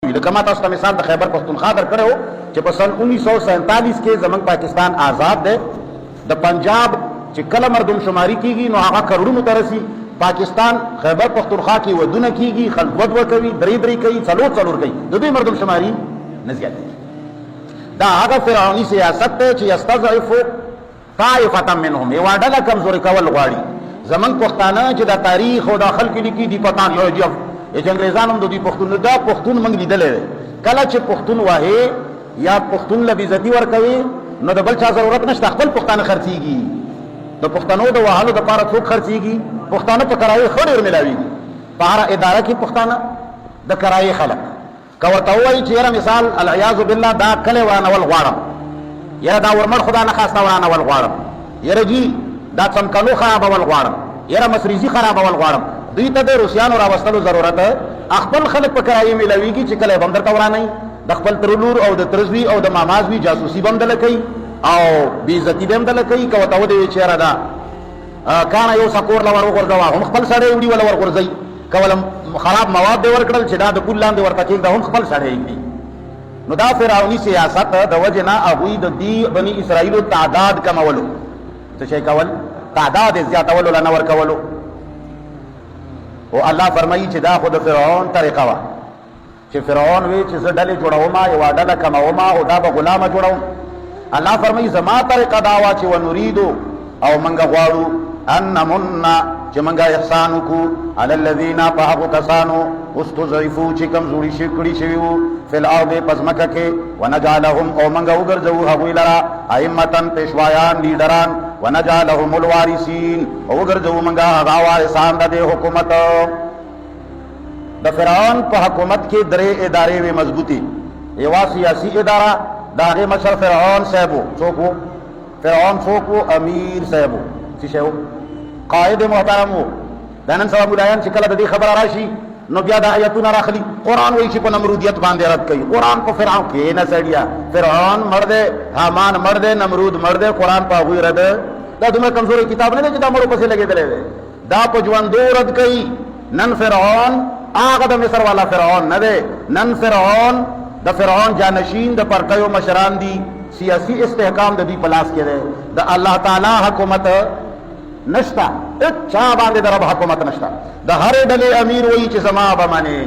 لکه ما تاسو ته مثال د خیبر پښتونخوا درکړی و چې په سن 1947 کې زمونږ پاکستان آزاد دی. د پنجاب چې کله مردم شماري کیږي نو هغه کروڑونو ته رسي. پاکستان خیبر پښتونخوا کې ودونه کیږي، خلک ود کوي، درې کوي، څلور کوي، د دوی مردم شماري نه زیاتېږي. دا هغه فرعوني سیاست دی چې یستضعف طائفة منهم، یوه ډله کمزوري کول غواړي. زمونږ پښتانه چې دا تاریخ او دا خلک لیکي دي پتان یو جف چې انګریزان هم د دوی پښتون دا پښتون موږ لیدلی دی. کله چې پښتون وایي یا پښتون له بېعزتي ورکوي نو د بل چا ضرورت نشته، خپل پښتانه خرڅېږي. د پښتنو د وهلو دپاره څوک خرڅېږي؟ پښتانه په کرایې ښه ډېر میلاوېږي. په هره اداره کې پښتانه د کرایې خلک که ورته ووایي چې یاره مثال العیاذ بالله دا کلی ورانول غواړم، یاره دا ورمړ خدا نه خواسته ورانول غواړم، یاره جي دا څمکنو خرابول غواړم، یاره مسریزي خرابول غواړم، دوی ته د روسیانو راوستلو ضرورت خپل خلک په کرایې میلاوېږي چې کلی به هم درته ورانوي. د خپل ترلور او د ترزوي او د مامازوي جاسوسي به هم دله کوي او بېعزتي به هم دله کوي. که ورته ودوي چې یاره دا کاڼه یو سکور له ور وغورځوه هم خپل سړی وړي وله ورغورځوي، که وله خراب مواد دې ورکړل چې دا د پول لاندې ورته کېږده هم خپل سړی کړي. نو دا فرعوني سیاست د وجې نه هغوی د دې بني اسرائیلو تعداد کمولو، څه شی کول؟ تعداد یې زیاتولو له نه ورکولو. او الله فرمایي چې دا خو د فرعون طریقه وه چې فرعون وی چې زه ډلې جوړومه، یوه ډله کمومه او دا به غلامه جوړوم. الله فرمایي زما طریقه دا وه چې ونریدو او منګه غواړو ان نمنا چې منګه احسان وکړو علی الذین په هغو کسانو استضعفو چې کمزوري کړي شوي وو فی الارض په ځمکه کې ونجعلهم او منګه وګرځوو هغوی لره ائمة پیشوایان لیډران ونجعلهم الوارثین او وګرځوو منګه هغه وارثان د دې حکومت. د فرعون په حکومت کې درې ادارې وې مضبوطې. یوه سیاسي اداره د هغې مشر فرعون صاحب و. څوک و؟ فرعون څوک و؟ امیر صاحب و. څه شی و؟ قائد محترم و. دا نن سبا ملایان چې کله د دې خبره راشي نو بیا دا آیتونه راخلي. قرآن وایي چې په نمرودیت باندې رد کوي. قرآن په فرعون کې نه سړیا، فرعون مړ دی، حامان مړ دی، نمرود مړ دی، قرآن په هغوی رد. دا دومره کمزوری کتاب نه دی چې دا مړو پسې لګېدلی دی. دا په ژوندو رد کوي. نن فرعون هغه د مصر والا فرعون نه دی. نن فرعون د فرعون جانشین د پرکیو مشران دي. سیاسی استحکام د دوی په لاس کې دی. د الله تعالی حکومت نشته، چا باندې د رب حکومت نشته. د هرې ډلې امیر وایي چې زما به منې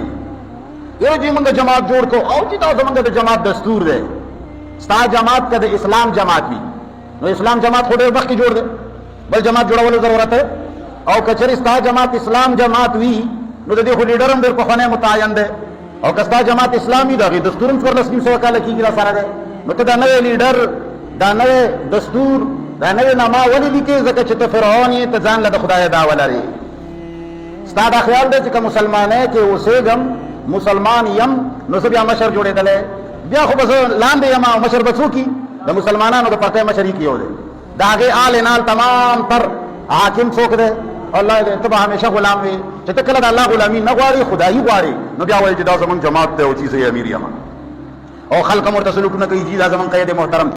یو جي موږ جماعت جوړ کړو او چې دا زموږ د جماعت دستور دی. ستا جماعت که د اسلام جماعت وي نو اسلام جماعت خو ډېر مخکې جوړ دی، بل جماعت جوړولو ضرورت دی. او که چېرې ستا جماعت اسلام جماعت وي نو د دې خو لیډر هم ډېر پخوانی متعین دی. او که ستا جماعت اسلامي د هغې دستور هم 1400 کاله کېږي را سره دی. نو ته دا نوی لیډر، دا نوی دستور، دا نوی نما ولې لیکې؟ ځکه چې ته فرعون یې، ته ځان له د خدای دعوه لرې. ستا دا خیال دی چې که مسلمانۍ کې اوسېږم، مسلمان یم، نو زه بیا مشر جوړېدلی، بیا خو به زه لاندې یم او مشر به څوک وي؟ د مسلمانانو د پرتۍ مشر یې کې یو دی. د هغې آل انال تمام تر حاکم څوک دی؟ الله دی. ته به همیشه غلام وي. چې ته کله د الله غلامي نه غواړې، خدایي غواړې، نو بیا وایي چې دا زمونږ جماعت دی او چې زه یې امیر یم او خلق هم ورته سلوکونه کوي چې دا زمونږ قید محترم